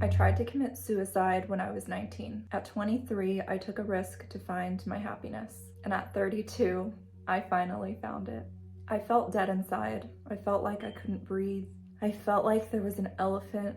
I tried to commit suicide when I was 19. At 23, I took a risk to find my happiness. And at 32, I finally found it. I felt dead inside. I felt like I couldn't breathe. I felt like there was an elephant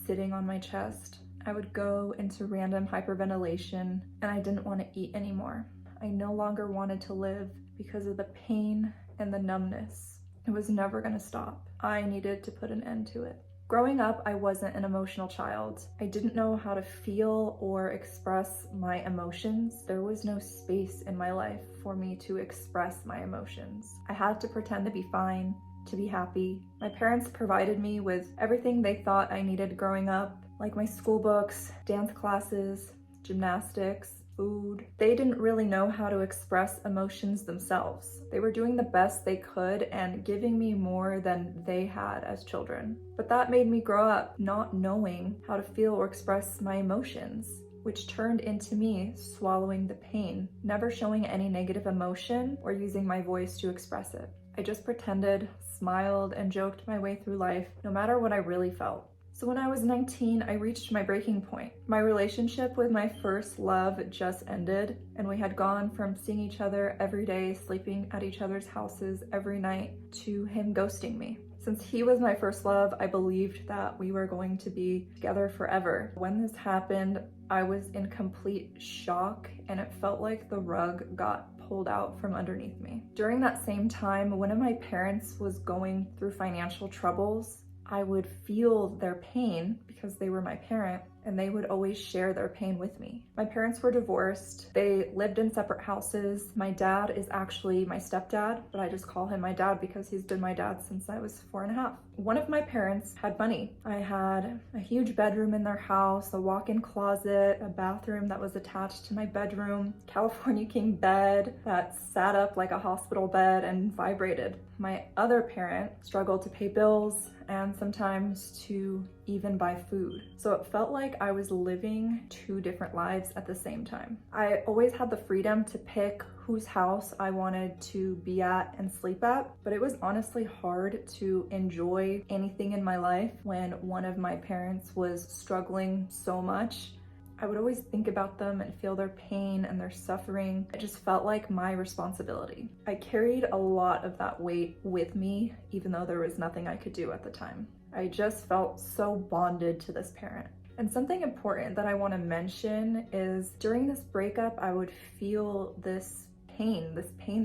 sitting on my chest. I would go into random hyperventilation and I didn't want to eat anymore. I no longer wanted to live because of the pain and the numbness. It was never going to stop. I needed to put an end to it. Growing up, I wasn't an emotional child. I didn't know how to feel or express my emotions. There was no space in my life for me to express my emotions. I had to pretend to be fine, to be happy. My parents provided me with everything they thought I needed growing up, like my school books, dance classes, gymnastics, food. They didn't really know how to express emotions themselves. They were doing the best they could and giving me more than they had as children. But that made me grow up not knowing how to feel or express my emotions, which turned into me swallowing the pain, never showing any negative emotion or using my voice to express it. I just pretended, smiled, and joked my way through life, no matter what I really felt. So when I was 19, I reached my breaking point. My relationship with my first love just ended, and we had gone from seeing each other every day, sleeping at each other's houses every night, to him ghosting me. Since he was my first love, I believed that we were going to be together forever. When this happened, I was in complete shock, and it felt like the rug got pulled out from underneath me. During that same time, one of my parents was going through financial troubles. I would feel their pain because they were my parent, and they would always share their pain with me. My parents were divorced. They lived in separate houses. My dad is actually my stepdad, but I just call him my dad because he's been my dad since I was 4.5. One of my parents had money. I had a huge bedroom in their house, a walk-in closet, a bathroom that was attached to my bedroom, California king bed that sat up like a hospital bed and vibrated. My other parent struggled to pay bills and sometimes to even buy food. So it felt like I was living two different lives at the same time. I always had the freedom to pick whose house I wanted to be at and sleep at, but it was honestly hard to enjoy anything in my life when one of my parents was struggling so much. I would always think about them and feel their pain and their suffering. It just felt like my responsibility. I carried a lot of that weight with me, even though there was nothing I could do at the time. I just felt so bonded to this parent. And something important that I want to mention is during this breakup, I would feel this pain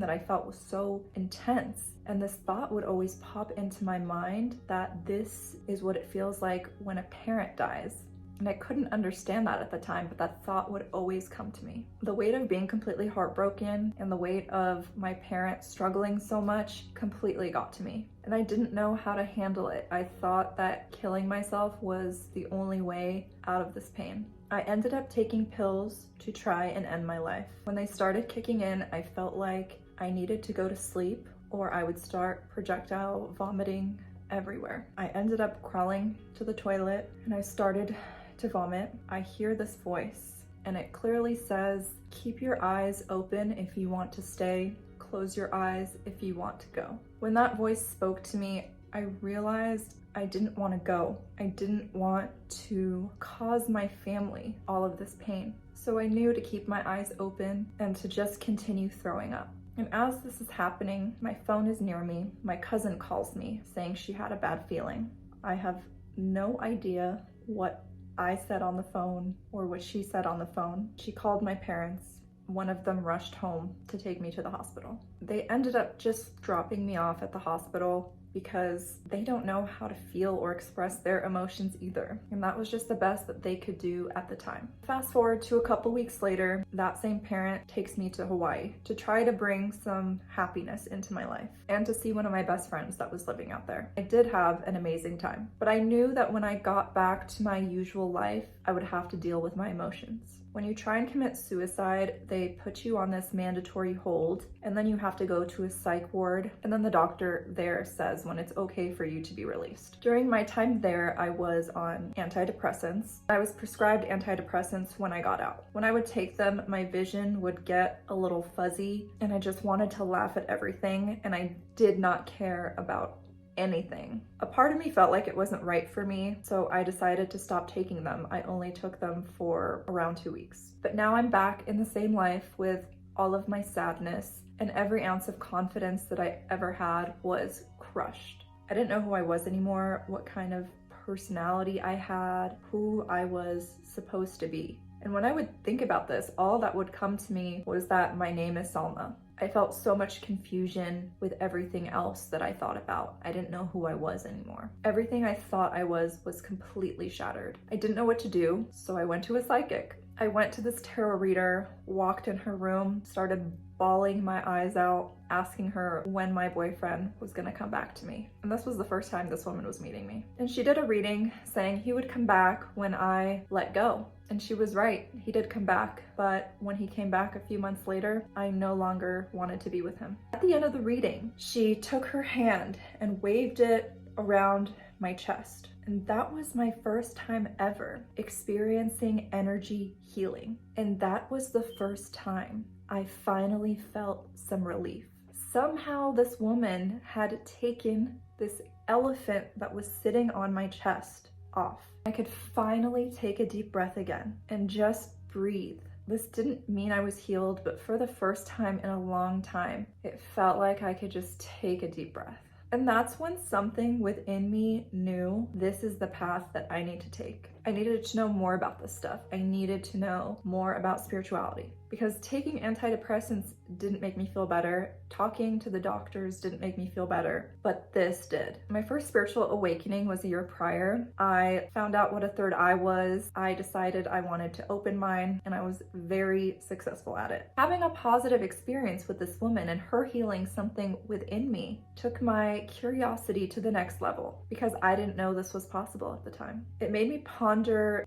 that I felt was so intense. And this thought would always pop into my mind that this is what it feels like when a parent dies. And I couldn't understand that at the time, but that thought would always come to me. The weight of being completely heartbroken and the weight of my parents struggling so much completely got to me. And I didn't know how to handle it. I thought that killing myself was the only way out of this pain. I ended up taking pills to try and end my life. When they started kicking in, I felt like I needed to go to sleep or I would start projectile vomiting everywhere. I ended up crawling to the toilet and I started to vomit. I hear this voice and it clearly says, keep your eyes open if you want to stay, close your eyes if you want to go. When that voice spoke to me, I realized I didn't want to go. I didn't want to cause my family all of this pain. So I knew to keep my eyes open and to just continue throwing up. And as this is happening, my phone is near me. My cousin calls me saying she had a bad feeling. I have no idea what I said on the phone or what she said on the phone. She called my parents. One of them rushed home to take me to the hospital. They ended up just dropping me off at the hospital because they don't know how to feel or express their emotions either. And that was just the best that they could do at the time. Fast forward to a couple weeks later, that same parent takes me to Hawaii to try to bring some happiness into my life and to see one of my best friends that was living out there. I did have an amazing time, but I knew that when I got back to my usual life, I would have to deal with my emotions. When you try and commit suicide, they put you on this mandatory hold, and then you have to go to a psych ward, and then the doctor there says when it's okay for you to be released. During my time there, I was on antidepressants. I was prescribed antidepressants when I got out. When I would take them, my vision would get a little fuzzy, and I just wanted to laugh at everything, and I did not care about anything. A part of me felt like it wasn't right for me, so I decided to stop taking them. I only took them for around 2 weeks. But now I'm back in the same life with all of my sadness, and every ounce of confidence that I ever had was crushed. I didn't know who I was anymore, what kind of personality I had, who I was supposed to be. And when I would think about this, all that would come to me was that my name is Salma. I felt so much confusion with everything else that I thought about. I didn't know who I was anymore. Everything I thought I was completely shattered. I didn't know what to do, so I went to a psychic. I went to this tarot reader, walked in her room, started bawling my eyes out, asking her when my boyfriend was gonna come back to me. And this was the first time this woman was meeting me. And she did a reading saying he would come back when I let go. And she was right, he did come back, but when he came back a few months later, I no longer wanted to be with him. At the end of the reading, she took her hand and waved it around my chest. And that was my first time ever experiencing energy healing. And that was the first time I finally felt some relief. Somehow this woman had taken this elephant that was sitting on my chest off. I could finally take a deep breath again and just breathe. This didn't mean I was healed, but for the first time in a long time, it felt like I could just take a deep breath. And that's when something within me knew this is the path that I need to take. I needed to know more about this stuff. I needed to know more about spirituality, because taking antidepressants didn't make me feel better. Talking to the doctors didn't make me feel better, but this did. My first spiritual awakening was a year prior. I found out what a third eye was. I decided I wanted to open mine, and I was very successful at it. Having a positive experience with this woman and her healing something within me took my curiosity to the next level, because I didn't know this was possible at the time. It made me ponder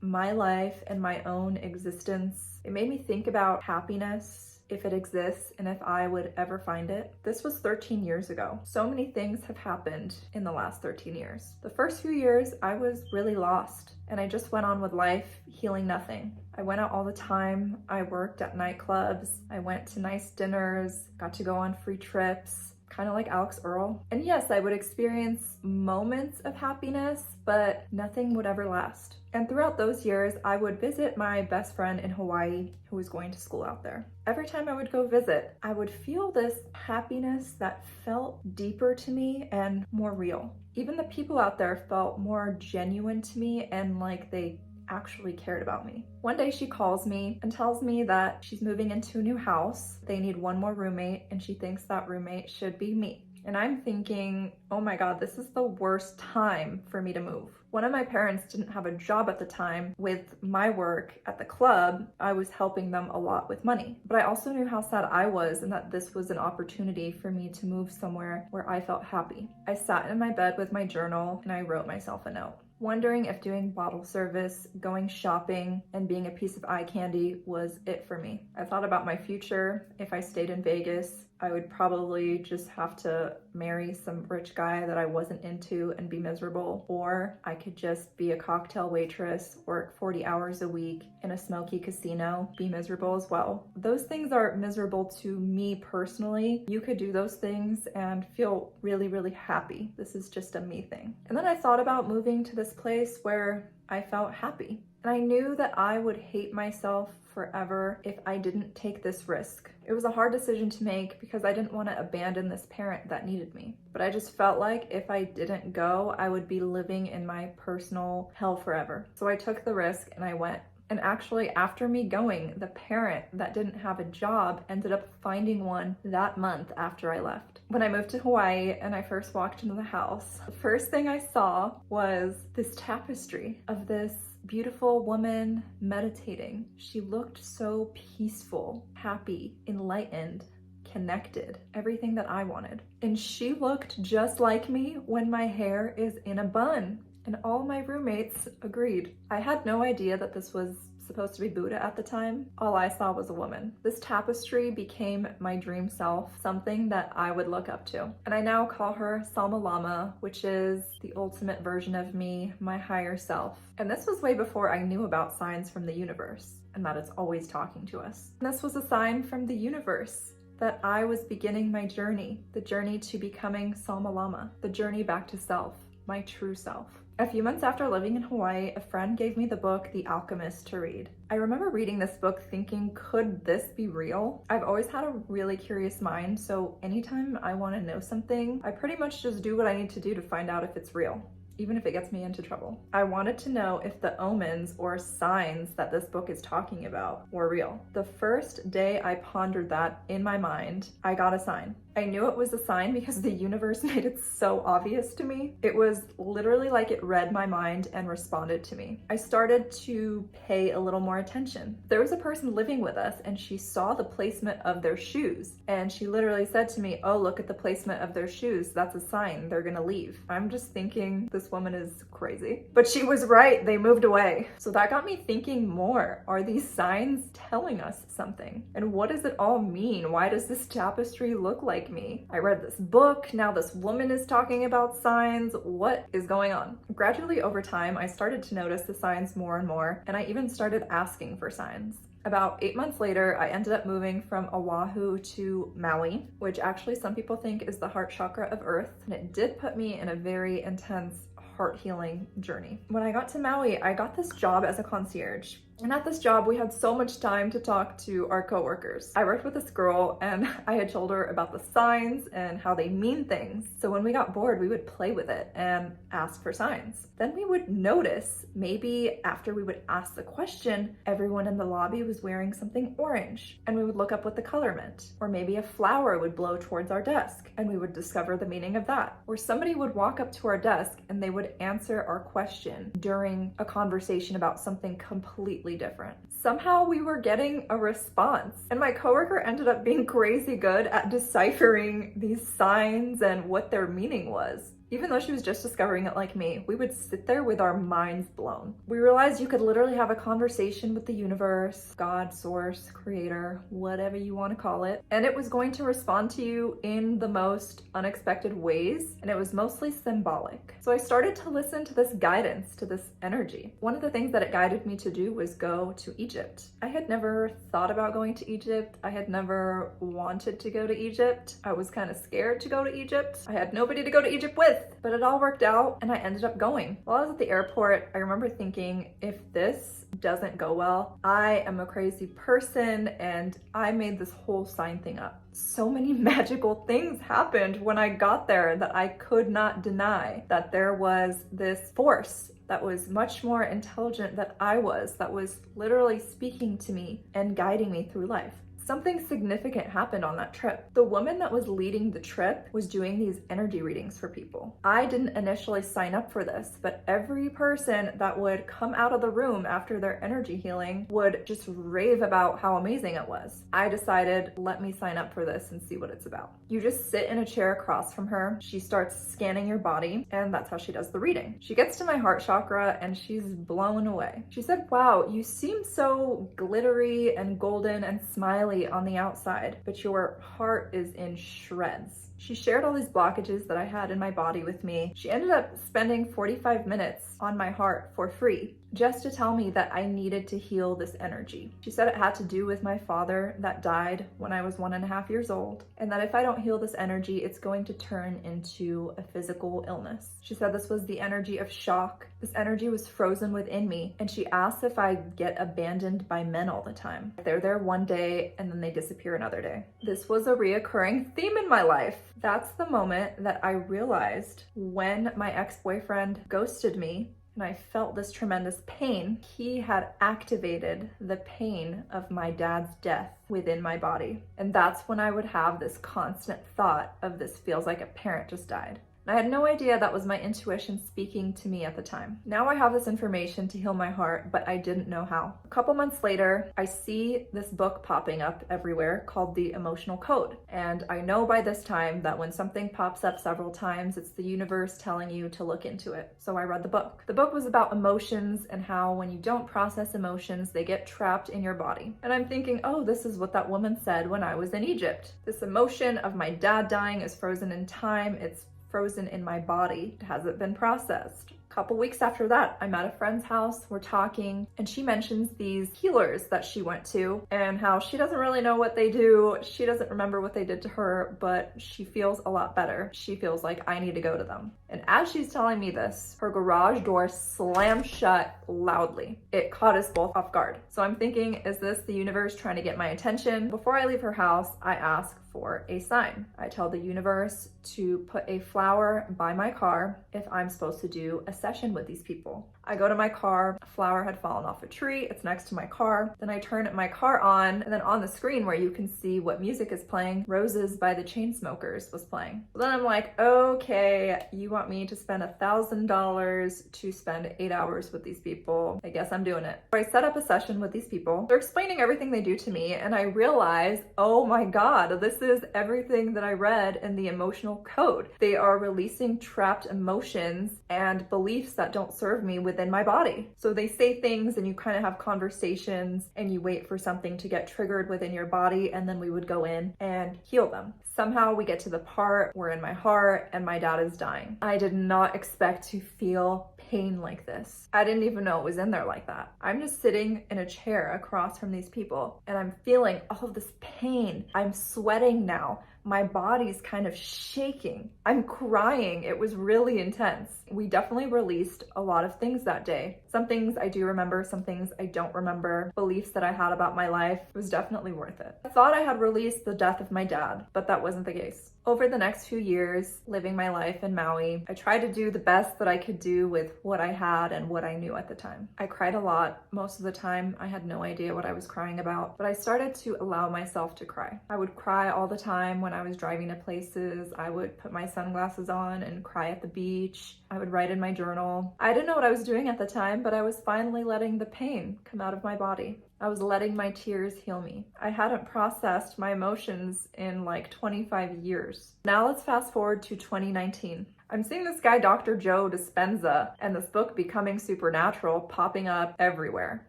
my life and my own existence. It made me think about happiness, if it exists, and if I would ever find it. This was 13 years ago. So many things have happened in the last 13 years. The first few years, I was really lost, and I just went on with life, healing nothing. I went out all the time. I worked at nightclubs. I went to nice dinners, got to go on free trips, kind of like Alex Earl. And yes, I would experience moments of happiness, but nothing would ever last. And throughout those years, I would visit my best friend in Hawaii who was going to school out there. Every time I would go visit, I would feel this happiness that felt deeper to me and more real. Even the people out there felt more genuine to me and like they actually cared about me. One day she calls me and tells me that she's moving into a new house. They need one more roommate, and she thinks that roommate should be me. And I'm thinking, oh my God, this is the worst time for me to move. One of my parents didn't have a job at the time. With my work at the club, I was helping them a lot with money. But I also knew how sad I was and that this was an opportunity for me to move somewhere where I felt happy. I sat in my bed with my journal and I wrote myself a note, wondering if doing bottle service, going shopping, and being a piece of eye candy was it for me. I thought about my future. If I stayed in Vegas, I would probably just have to marry some rich guy that I wasn't into and be miserable, or I could just be a cocktail waitress, work 40 hours a week in a smoky casino, be miserable as well. Those things are miserable to me personally. You could do those things and feel really, really happy. This is just a me thing. And then I thought about moving to this place where I felt happy. And I knew that I would hate myself forever if I didn't take this risk. It was a hard decision to make because I didn't want to abandon this parent that needed me. But I just felt like if I didn't go, I would be living in my personal hell forever. So I took the risk and I went. And actually, after me going, the parent that didn't have a job ended up finding one that month after I left. When I moved to Hawaii and I first walked into the house, the first thing I saw was this tapestry of this beautiful woman meditating. She looked so peaceful, happy, enlightened, connected, everything that I wanted. And she looked just like me when my hair is in a bun. And all my roommates agreed. I had no idea that this was supposed to be Buddha at the time. All I saw was a woman. This tapestry became my dream self, something that I would look up to. And I now call her TheSalmaLlama, which is the ultimate version of me, my higher self. And this was way before I knew about signs from the universe and that it's always talking to us. And this was a sign from the universe. that I was beginning my journey, the journey to becoming TheSalmaLlama, the journey back to self, my true self. A few months after living in Hawaii, a friend gave me the book The Alchemist to read. I remember reading this book thinking, could this be real? I've always had a really curious mind, so anytime I want to know something, I pretty much just do what I need to do to find out if it's real, even if it gets me into trouble. I wanted to know if the omens or signs that this book is talking about were real. The first day I pondered that in my mind, I got a sign. I knew it was a sign because the universe made it so obvious to me. It was literally like it read my mind and responded to me. I started to pay a little more attention. There was a person living with us and she saw the placement of their shoes. And she literally said to me, oh, look at the placement of their shoes. That's a sign they're gonna leave. I'm just thinking this woman is crazy. But she was right, they moved away. So that got me thinking more. Are these signs telling us something? And what does it all mean? Why does this tapestry look like me? I read this book, now this woman is talking about signs. What is going on? Gradually over time, I started to notice the signs more and more, and I even started asking for signs. About 8 months later, I ended up moving from Oahu to Maui, which actually some people think is the heart chakra of Earth, and it did put me in a very intense heart healing journey. When I got to Maui, I got this job as a concierge. And at this job, we had so much time to talk to our coworkers. I worked with this girl and I had told her about the signs and how they mean things. So when we got bored, we would play with it and ask for signs. Then we would notice, maybe after we would ask the question, everyone in the lobby was wearing something orange, and we would look up what the color meant. Or maybe a flower would blow towards our desk and we would discover the meaning of that. Or somebody would walk up to our desk and they would answer our question during a conversation about something completely different. Somehow we were getting a response, and my coworker ended up being crazy good at deciphering these signs and what their meaning was. Even though she was just discovering it like me, we would sit there with our minds blown. We realized you could literally have a conversation with the universe, God, source, creator, whatever you want to call it, and it was going to respond to you in the most unexpected ways, and it was mostly symbolic. So I started to listen to this guidance, to this energy. One of the things that it guided me to do was go to Egypt. I had never thought about going to Egypt. I had never wanted to go to Egypt. I was kind of scared to go to Egypt. I had nobody to go to Egypt with. But it all worked out and I ended up going. While I was at the airport, I remember thinking, if this doesn't go well, I am a crazy person and I made this whole sign thing up. So many magical things happened when I got there that I could not deny, that there was this force that was much more intelligent than I was, that was literally speaking to me and guiding me through life. Something significant happened on that trip. The woman that was leading the trip was doing these energy readings for people. I didn't initially sign up for this, but every person that would come out of the room after their energy healing would just rave about how amazing it was. I decided, let me sign up for this and see what it's about. You just sit in a chair across from her. She starts scanning your body, and that's how she does the reading. She gets to my heart chakra and she's blown away. She said, wow, you seem so glittery and golden and smiley on the outside, but your heart is in shreds. She shared all these blockages that I had in my body with me. She ended up spending 45 minutes on my heart for free, just to tell me that I needed to heal this energy. She said it had to do with my father that died when I was 1.5 years old, and that if I don't heal this energy, it's going to turn into a physical illness. She said this was the energy of shock. This energy was frozen within me, and she asked if I get abandoned by men all the time. They're there one day and then they disappear another day. This was a reoccurring theme in my life. That's the moment that I realized when my ex-boyfriend ghosted me and I felt this tremendous pain, he had activated the pain of my dad's death within my body. And that's when I would have this constant thought of, this feels like a parent just died. I had no idea that was my intuition speaking to me at the time. Now I have this information to heal my heart, but I didn't know how. A couple months later, I see this book popping up everywhere called The Emotional Code. And I know by this time that when something pops up several times, it's the universe telling you to look into it. So I read the book. The book was about emotions and how when you don't process emotions, they get trapped in your body. And I'm thinking, oh, this is what that woman said when I was in Egypt. This emotion of my dad dying is frozen in time. It's frozen in my body. It hasn't been processed. A couple weeks after that, I'm at a friend's house, we're talking, and she mentions these healers that she went to and how she doesn't really know what they do. She doesn't remember what they did to her, but she feels a lot better. She feels like I need to go to them. And as she's telling me this, her garage door slammed shut loudly. It caught us both off guard. So I'm thinking, is this the universe trying to get my attention? Before I leave her house, I ask for a sign. I tell the universe to put a flower by my car if I'm supposed to do a session with these people. I go to my car, a flower had fallen off a tree, it's next to my car. Then I turn my car on, and then on the screen where you can see what music is playing, Roses by the Chainsmokers was playing. So then I'm like, okay, you want me to spend $1,000 to spend 8 hours with these people. I guess I'm doing it. So I set up a session with these people. They're explaining everything they do to me, and I realize, oh my God, this is everything that I read in the emotional code. They are releasing trapped emotions and beliefs that don't serve me within my body. So they say things and you kind of have conversations and you wait for something to get triggered within your body, and then we would go in and heal them. Somehow we get to the part where in my heart and my dad is dying. I did not expect to feel pain like this. I didn't even know it was in there like that. I'm just sitting in a chair across from these people and I'm feeling all of this pain. I'm sweating now. My body's kind of shaking. I'm crying. It was really intense. We definitely released a lot of things that day. Some things I do remember, some things I don't remember. Beliefs that I had about my life. It was definitely worth it. I thought I had released the death of my dad, but that wasn't the case. Over the next few years, living my life in Maui, I tried to do the best that I could do with what I had and what I knew at the time. I cried a lot. Most of the time, I had no idea what I was crying about, but I started to allow myself to cry. I would cry all the time when I was driving to places. I would put my sunglasses on and cry at the beach. I would write in my journal. I didn't know what I was doing at the time, but I was finally letting the pain come out of my body. I was letting my tears heal me. I hadn't processed my emotions in like 25 years. Now let's fast forward to 2019. I'm seeing this guy, Dr.Dispenza, and this book, Becoming Supernatural, popping up everywhere.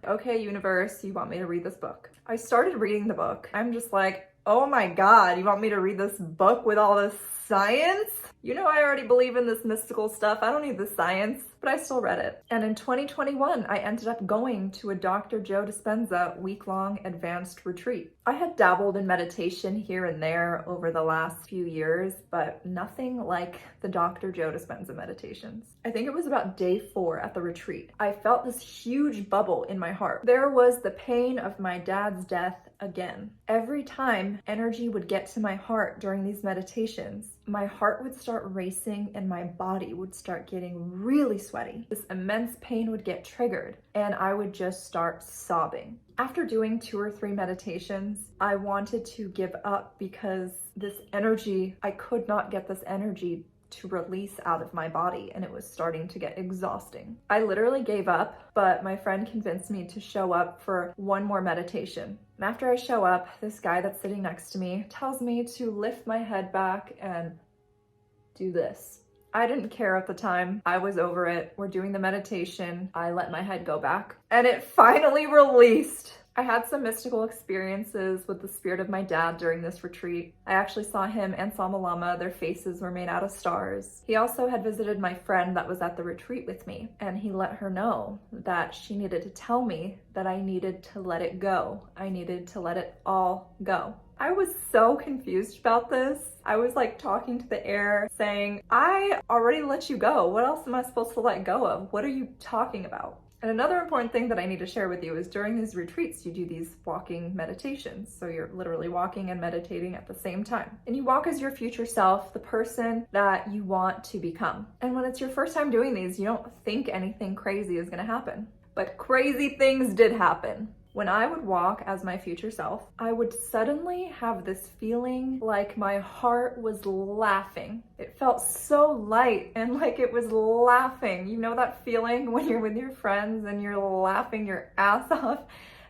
Okay, universe, you want me to read this book? I started reading the book. I'm just like, oh my God, you want me to read this book with all this science? You know, I already believe in this mystical stuff. I don't need the science, but I still read it. And in 2021, I ended up going to a Dr. Joe Dispenza week-long advanced retreat. I had dabbled in meditation here and there over the last few years, but nothing like the Dr. Joe Dispenza meditations. I think it was about day 4 at the retreat. I felt this huge bubble in my heart. There was the pain of my dad's death again. Every time energy would get to my heart during these meditations, my heart would start racing and my body would start getting really sweaty. This immense pain would get triggered and I would just start sobbing. After doing 2 or 3 meditations, I wanted to give up because this energy, I could not get this energy to release out of my body and it was starting to get exhausting. I literally gave up, but my friend convinced me to show up for one more meditation. And after I show up, this guy that's sitting next to me tells me to lift my head back and do this. I didn't care at the time. I was over it. We're doing the meditation. I let my head go back and it finally released. I had some mystical experiences with the spirit of my dad during this retreat. I actually saw him and TheSalmaLlama. Their faces were made out of stars. He also had visited my friend that was at the retreat with me, and he let her know that she needed to tell me that I needed to let it go. I needed to let it all go. I was so confused about this. I was like talking to the air saying, I already let you go. What else am I supposed to let go of? What are you talking about? And another important thing that I need to share with you is during these retreats, you do these walking meditations. So you're literally walking and meditating at the same time. And you walk as your future self, the person that you want to become. And when it's your first time doing these, you don't think anything crazy is gonna happen. But crazy things did happen. When I would walk as my future self, I would suddenly have this feeling like my heart was laughing. It felt so light and like it was laughing. You know that feeling when you're with your friends and you're laughing your ass off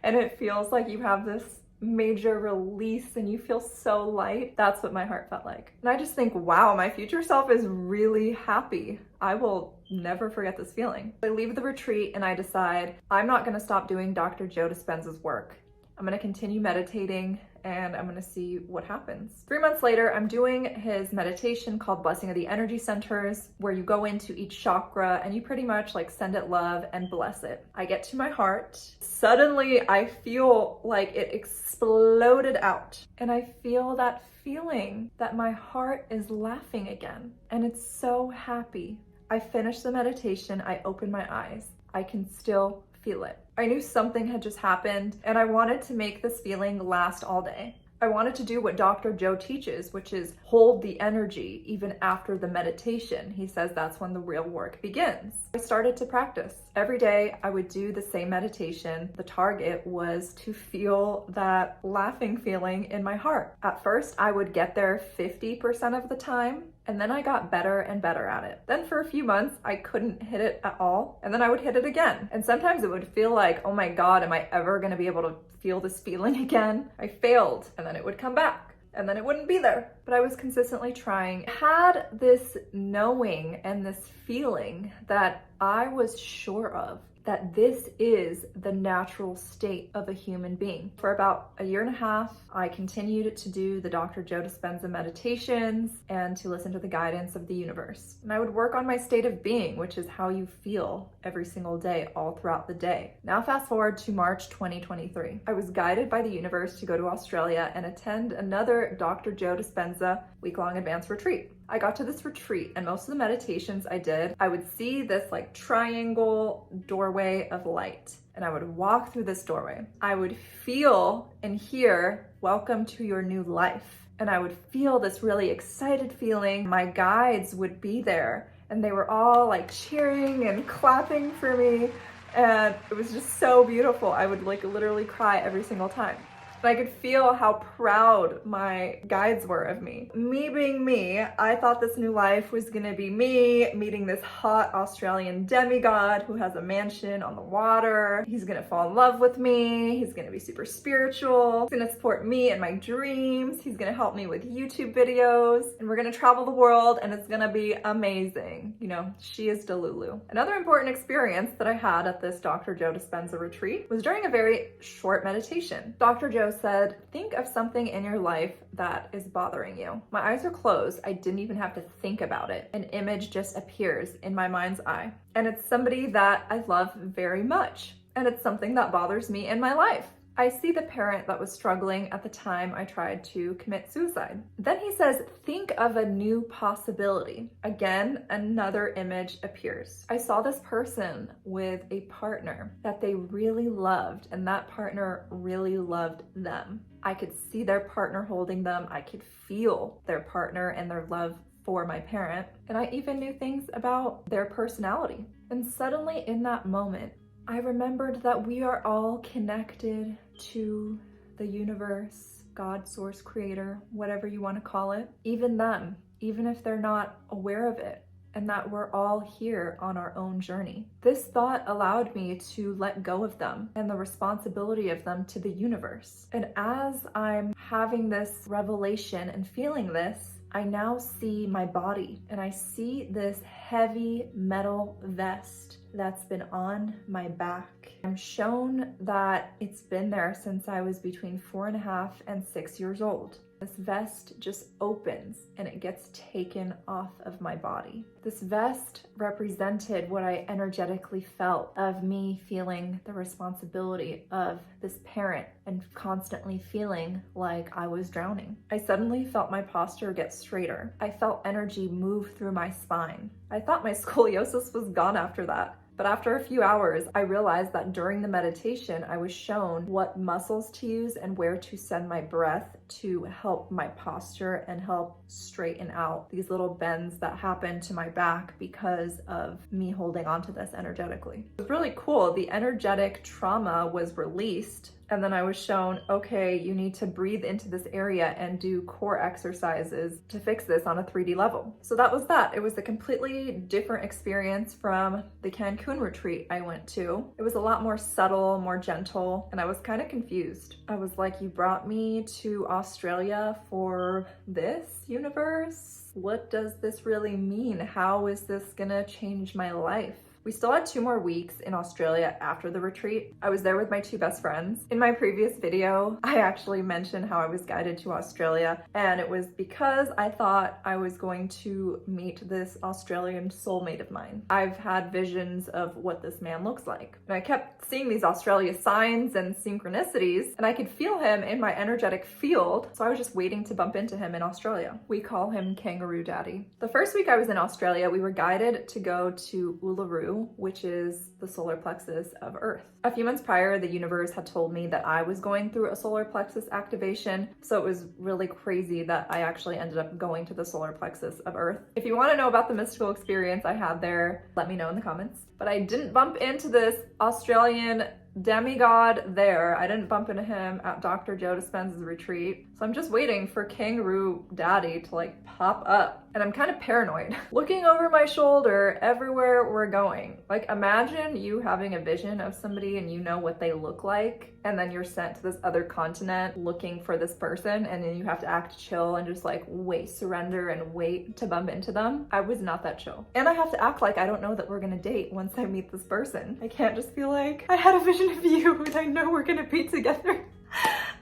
and it feels like you have this major release and you feel so light? That's what my heart felt like. And I just think, wow, my future self is really happy. I will never forget this feeling. I leave the retreat and I decide I'm not gonna stop doing Dr. Joe Dispenza's work. I'm gonna continue meditating and I'm gonna see what happens. 3 months later, I'm doing his meditation called Blessing of the Energy Centers, where you go into each chakra and you pretty much like send it love and bless it. I get to my heart. Suddenly, I feel like it exploded out, and I feel that feeling that my heart is laughing again, and it's so happy. I finish the meditation, I open my eyes. I can still feel it. I knew something had just happened, and I wanted to make this feeling last all day. I wanted to do what Dr. Joe teaches, which is hold the energy even after the meditation. He says that's when the real work begins. I started to practice. Every day I would do the same meditation. The target was to feel that laughing feeling in my heart. At first, I would get there 50% of the time, and then I got better and better at it. Then for a few months, I couldn't hit it at all, and then I would hit it again. And sometimes it would feel like, oh my God, am I ever gonna be able to feel this feeling again? I failed, and then it would come back, and then it wouldn't be there. But I was consistently trying. I had this knowing and this feeling that I was sure of, that this is the natural state of a human being. For about a year and a half, I continued to do the Dr. Joe Dispenza meditations and to listen to the guidance of the universe. And I would work on my state of being, which is how you feel every single day, all throughout the day. Now fast forward to March 2023. I was guided by the universe to go to Australia and attend another Dr. Joe Dispenza week-long advanced retreat. I got to this retreat, and most of the meditations I did, I would see this like triangle doorway of light, and I would walk through this doorway. I would feel and hear, welcome to your new life. And I would feel this really excited feeling. My guides would be there, and they were all like cheering and clapping for me. And it was just so beautiful. I would like literally cry every single time. And I could feel how proud my guides were of me. Me being me, I thought this new life was gonna be me meeting this hot Australian demigod who has a mansion on the water. He's gonna fall in love with me. He's gonna be super spiritual. He's gonna support me in my dreams. He's gonna help me with YouTube videos. And we're gonna travel the world, and it's gonna be amazing. You know, she is Delulu. Another important experience that I had at this Dr. Joe Dispenza retreat was during a very short meditation. Dr. Joe said, think of something in your life that is bothering you. My eyes are closed. I didn't even have to think about it. An image just appears in my mind's eye. And it's somebody that I love very much. And it's something that bothers me in my life. I see the parent that was struggling at the time I tried to commit suicide. Then he says, think of a new possibility. Again, another image appears. I saw this person with a partner that they really loved, and that partner really loved them. I could see their partner holding them. I could feel their partner and their love for my parent. And I even knew things about their personality. And suddenly in that moment, I remembered that we are all connected to the universe, God, source, creator, whatever you want to call it, even them, even if they're not aware of it, and that we're all here on our own journey. This thought allowed me to let go of them and the responsibility of them to the universe. And as I'm having this revelation and feeling this, I now see my body, and I see this heavy metal vest that's been on my back. I'm shown that it's been there since I was between 4.5 and 6 years old. This vest just opens and it gets taken off of my body. This vest represented what I energetically felt of me feeling the responsibility of this parent and constantly feeling like I was drowning. I suddenly felt my posture get straighter. I felt energy move through my spine. I thought my scoliosis was gone after that. But after a few hours, I realized that during the meditation, I was shown what muscles to use and where to send my breath to help my posture and help straighten out these little bends that happen to my back because of me holding onto this energetically. It was really cool. The energetic trauma was released, and then I was shown, okay, you need to breathe into this area and do core exercises to fix this on a 3D level. So that was that. It was a completely different experience from the Cancun retreat I went to. It was a lot more subtle, more gentle, and I was kind of confused. I was like, you brought me to Australia for this, universe? What does this really mean? How is this gonna change my life? We still had 2 more weeks in Australia after the retreat. I was there with my 2 best friends. In my previous video, I actually mentioned how I was guided to Australia, and it was because I thought I was going to meet this Australian soulmate of mine. I've had visions of what this man looks like, and I kept seeing these Australia signs and synchronicities, and I could feel him in my energetic field, so I was just waiting to bump into him in Australia. We call him Kangaroo Daddy. The first week I was in Australia, we were guided to go to Uluru, which is the solar plexus of Earth. A few months prior, the universe had told me that I was going through a solar plexus activation, so it was really crazy that I actually ended up going to the solar plexus of Earth. If you want to know about the mystical experience I had there, let me know in the comments. But I didn't bump into this Australian demigod there. I didn't bump into him at Dr. Dispenza's retreat. So I'm just waiting for Kangaroo Daddy to like pop up. And I'm kind of paranoid. Looking over my shoulder everywhere we're going. Like imagine you having a vision of somebody and you know what they look like, and then you're sent to this other continent looking for this person, and then you have to act chill and just like wait, surrender and wait to bump into them. I was not that chill. And I have to act like I don't know that we're gonna date once I meet this person. I can't just feel like I had a vision of you and I know we're gonna be together.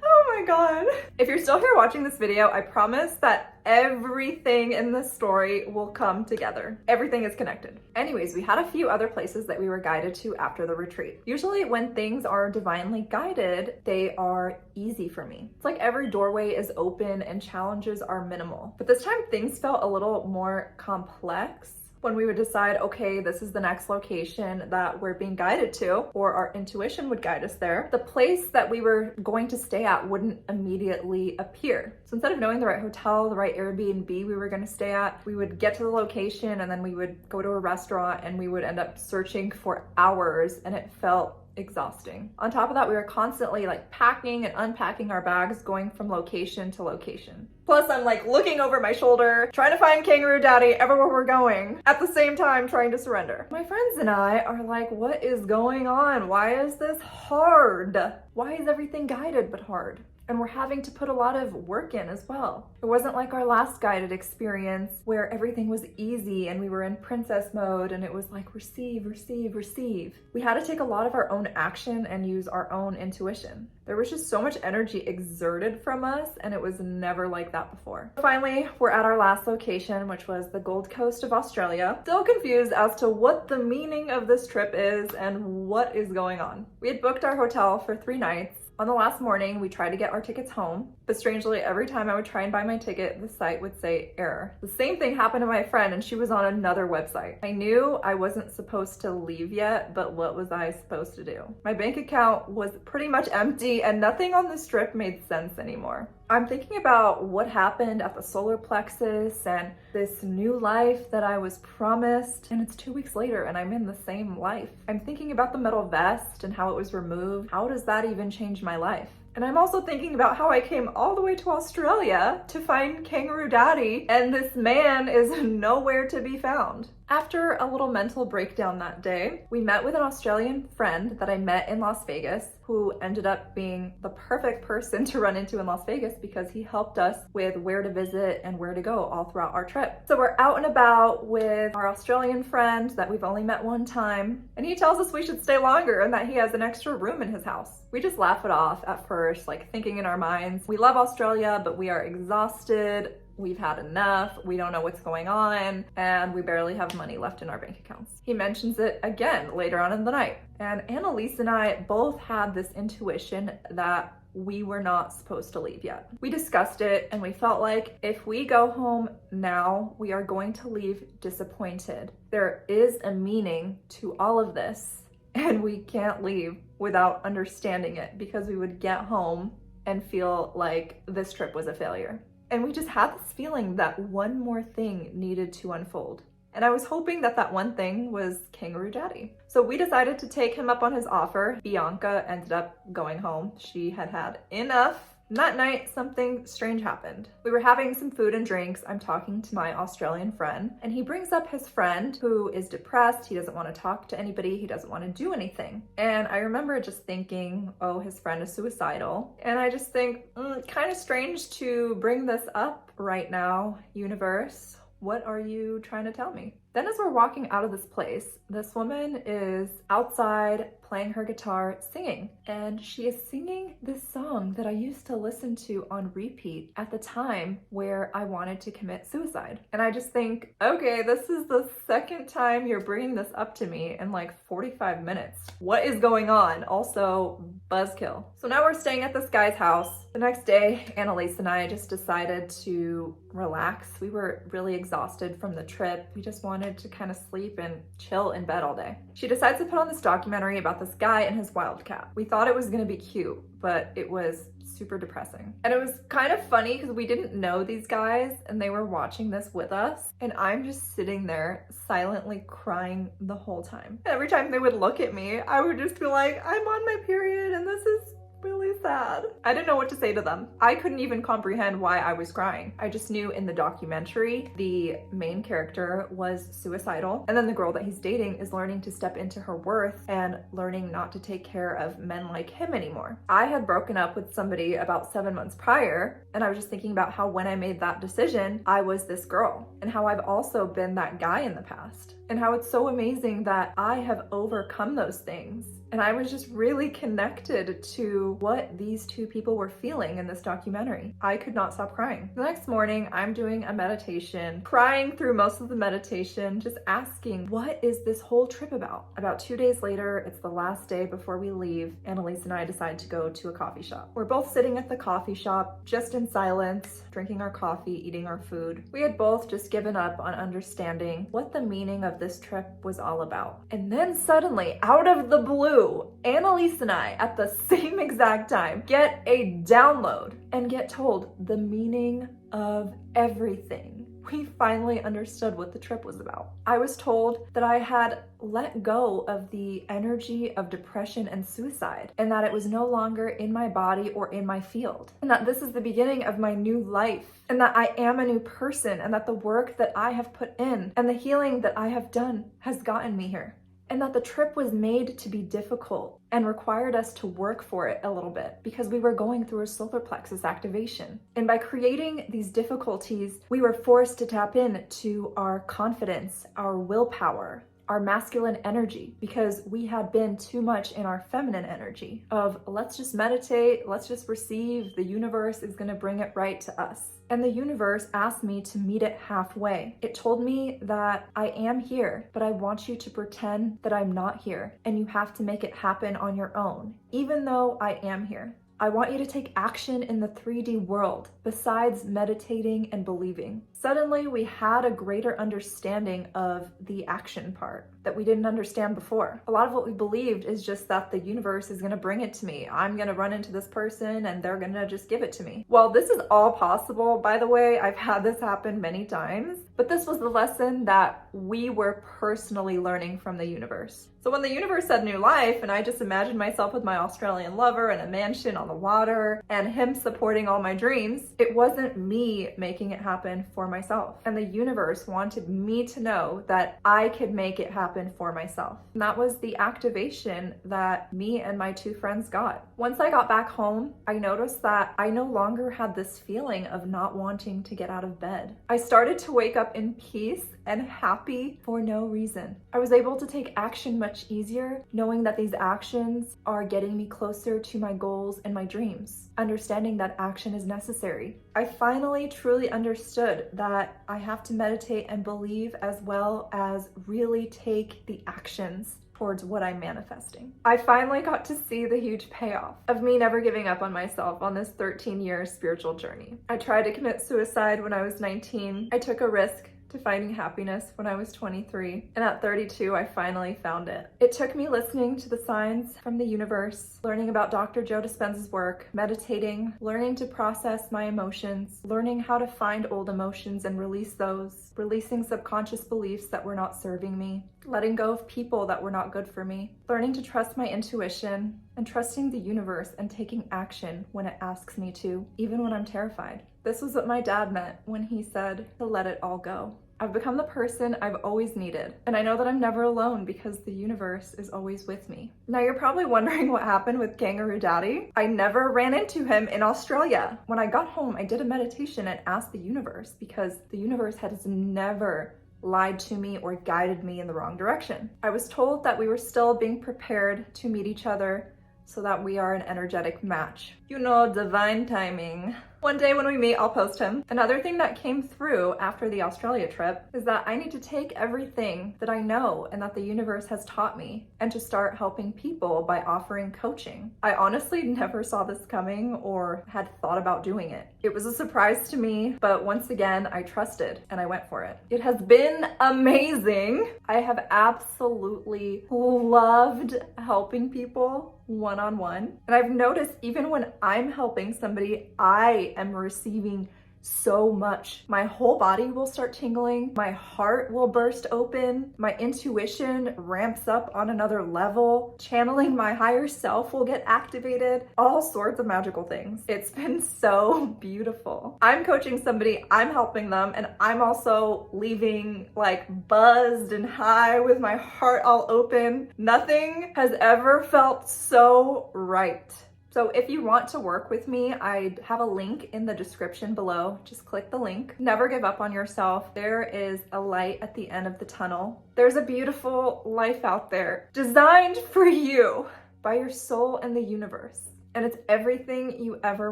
Oh my god. If you're still here watching this video, I promise that everything in this story will come together. Everything is connected. Anyways, we had a few other places that we were guided to after the retreat. Usually when things are divinely guided, they are easy for me. It's like every doorway is open and challenges are minimal. But this time things felt a little more complex. When we would decide, okay, this is the next location that we're being guided to, or our intuition would guide us there, the place that we were going to stay at wouldn't immediately appear. So instead of knowing the right hotel, the right Airbnb we were going to stay at, we would get to the location and then we would go to a restaurant and we would end up searching for hours, and it felt exhausting. On top of that, we were constantly like packing and unpacking our bags, going from location to location. Plus, I'm like looking over my shoulder, trying to find Kangaroo Daddy everywhere we're going, at the same time trying to surrender. My friends and I are like, what is going on? Why is this hard? Why is everything guided but hard? And we're having to put a lot of work in as well. It wasn't like our last guided experience where everything was easy and we were in princess mode and it was like receive, receive, receive. We had to take a lot of our own action and use our own intuition. There was just so much energy exerted from us, and it was never like that before. Finally, we're at our last location, which was the Gold Coast of Australia. Still confused as to what the meaning of this trip is and what is going on. We had booked our hotel for 3 nights. On the last morning, we tried to get our tickets home, but strangely, every time I would try and buy my ticket, the site would say error. The same thing happened to my friend, and she was on another website. I knew I wasn't supposed to leave yet, but what was I supposed to do? My bank account was pretty much empty, and nothing on this trip made sense anymore. I'm thinking about what happened at the solar plexus and this new life that I was promised, and it's 2 weeks later and I'm in the same life. I'm thinking about the metal vest and how it was removed. How does that even change my life? And I'm also thinking about how I came all the way to Australia to find Kangaroo Daddy, and this man is nowhere to be found. After a little mental breakdown that day, we met with an Australian friend that I met in Las Vegas, who ended up being the perfect person to run into in Las Vegas because he helped us with where to visit and where to go all throughout our trip. So we're out and about with our Australian friend that we've only met one time, and he tells us we should stay longer and that he has an extra room in his house. We just laugh it off at first, like thinking in our minds, we love Australia, but we are exhausted. We've had enough, we don't know what's going on, and we barely have money left in our bank accounts. He mentions it again later on in the night. And Annalise and I both had this intuition that we were not supposed to leave yet. We discussed it and we felt like if we go home now, we are going to leave disappointed. There is a meaning to all of this, and we can't leave without understanding it, because we would get home and feel like this trip was a failure. And we just had this feeling that one more thing needed to unfold. And I was hoping that that one thing was Kangaroo Daddy. So we decided to take him up on his offer. Bianca ended up going home. She had had enough. And that night, something strange happened. We were having some food and drinks. I'm talking to my Australian friend, and he brings up his friend who is depressed. He doesn't want to talk to anybody. He doesn't want to do anything. And I remember just thinking, oh, his friend is suicidal. And I just think, kind of strange to bring this up right now, universe. What are you trying to tell me? Then as we're walking out of this place, this woman is outside playing her guitar, singing. And she is singing this song that I used to listen to on repeat at the time where I wanted to commit suicide. And I just think, okay, this is the second time you're bringing this up to me in like 45 minutes. What is going on? Also, buzzkill. So now we're staying at this guy's house. The next day, Annalise and I just decided to relax. We were really exhausted from the trip. We just wanted to kind of sleep and chill in bed all day. She decides to put on this documentary about this guy and his wildcat. We thought it was gonna be cute, but it was super depressing. And it was kind of funny because we didn't know these guys and they were watching this with us. And I'm just sitting there silently crying the whole time. And every time they would look at me, I would just be like, I'm on my period and this is really sad. I didn't know what to say to them. I couldn't even comprehend why I was crying. I just knew in the documentary, the main character was suicidal. And then the girl that he's dating is learning to step into her worth and learning not to take care of men like him anymore. I had broken up with somebody about 7 months prior, and I was just thinking about how when I made that decision, I was this girl, and how I've also been that guy in the past, and how it's so amazing that I have overcome those things. And I was just really connected to what these two people were feeling in this documentary. I could not stop crying. The next morning, I'm doing a meditation, crying through most of the meditation, just asking, what is this whole trip about? About 2 days later, it's the last day before we leave, Annalise and I decide to go to a coffee shop. We're both sitting at the coffee shop, just in silence, drinking our coffee, eating our food. We had both just given up on understanding what the meaning of this trip was all about. And then suddenly, out of the blue, Annalise and I, at the same exact time, get a download and get told the meaning of everything. We finally understood what the trip was about. I was told that I had let go of the energy of depression and suicide, and that it was no longer in my body or in my field, and that this is the beginning of my new life, and that I am a new person, and that the work that I have put in and the healing that I have done has gotten me here. And that the trip was made to be difficult and required us to work for it a little bit because we were going through a solar plexus activation. And by creating these difficulties, we were forced to tap into our confidence, our willpower, our masculine energy, because we had been too much in our feminine energy of let's just meditate, let's just receive, the universe is gonna bring it right to us. And the universe asked me to meet it halfway. It told me that I am here, but I want you to pretend that I'm not here, and you have to make it happen on your own, even though I am here. I want you to take action in the 3D world besides meditating and believing. Suddenly, we had a greater understanding of the action part that we didn't understand before. A lot of what we believed is just that the universe is gonna bring it to me. I'm gonna run into this person and they're gonna just give it to me. Well, this is all possible, by the way. I've had this happen many times, but this was the lesson that we were personally learning from the universe. So when the universe said new life, and I just imagined myself with my Australian lover in a mansion on the water and him supporting all my dreams, it wasn't me making it happen for myself. And the universe wanted me to know that I could make it happen for myself. And that was the activation that me and my two friends got. Once I got back home, I noticed that I no longer had this feeling of not wanting to get out of bed. I started to wake up in peace and happy for no reason. I was able to take action much easier, knowing that these actions are getting me closer to my goals and my dreams, understanding that action is necessary. I finally truly understood that I have to meditate and believe as well as really take the actions towards what I'm manifesting. I finally got to see the huge payoff of me never giving up on myself on this 13-year spiritual journey. I tried to commit suicide when I was 19. I took a risk to finding happiness when I was 23, and at 32 I finally found it. It took me listening to the signs from the universe, learning about Dr. Joe Dispenza's work, meditating, learning to process my emotions, learning how to find old emotions and release those, releasing subconscious beliefs that were not serving me, letting go of people that were not good for me, learning to trust my intuition, and trusting the universe and taking action when it asks me to, even when I'm terrified. This was what my dad meant when he said to let it all go. I've become the person I've always needed, and I know that I'm never alone because the universe is always with me. Now you're probably wondering what happened with Kangaroo Daddy. I never ran into him in Australia. When I got home, I did a meditation and asked the universe, because the universe has never lied to me or guided me in the wrong direction. I was told that we were still being prepared to meet each other so that we are an energetic match. You know, divine timing. One day when we meet, I'll post him. Another thing that came through after the Australia trip is that I need to take everything that I know and that the universe has taught me and to start helping people by offering coaching. I honestly never saw this coming or had thought about doing it. It was a surprise to me, but once again, I trusted and I went for it. It has been amazing. I have absolutely loved helping people one-on-one. And I've noticed even when I'm helping somebody, I am receiving so much. My whole body will start tingling, my heart will burst open, my intuition ramps up on another level, channeling my higher self will get activated, all sorts of magical things. It's been so beautiful. I'm coaching somebody, I'm helping them, and I'm also leaving like buzzed and high with my heart all open. Nothing has ever felt so right. So if you want to work with me, I have a link in the description below. Just click the link. Never give up on yourself. There is a light at the end of the tunnel. There's a beautiful life out there designed for you by your soul and the universe. And it's everything you ever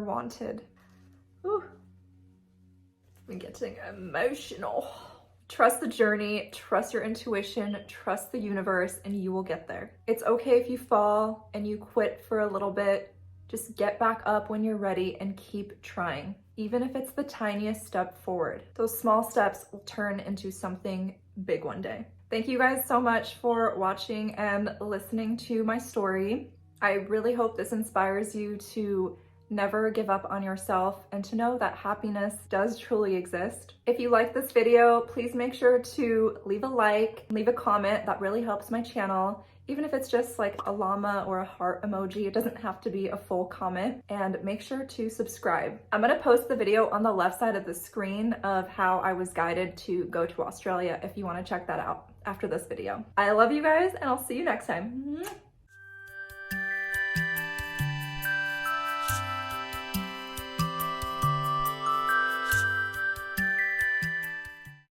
wanted. Whew. I'm getting emotional. Trust the journey, trust your intuition, trust the universe, and you will get there. It's okay if you fall and you quit for a little bit. Just get back up when you're ready and keep trying, even if it's the tiniest step forward. Those small steps will turn into something big one day. Thank you guys so much for watching and listening to my story. I really hope this inspires you to never give up on yourself and to know that happiness does truly exist. If you like this video, please make sure to leave a like, leave a comment. That really helps my channel. Even if it's just like a llama or a heart emoji, it doesn't have to be a full comment. And make sure to subscribe. I'm gonna post the video on the left side of the screen of how I was guided to go to Australia if you wanna check that out after this video. I love you guys and I'll see you next time.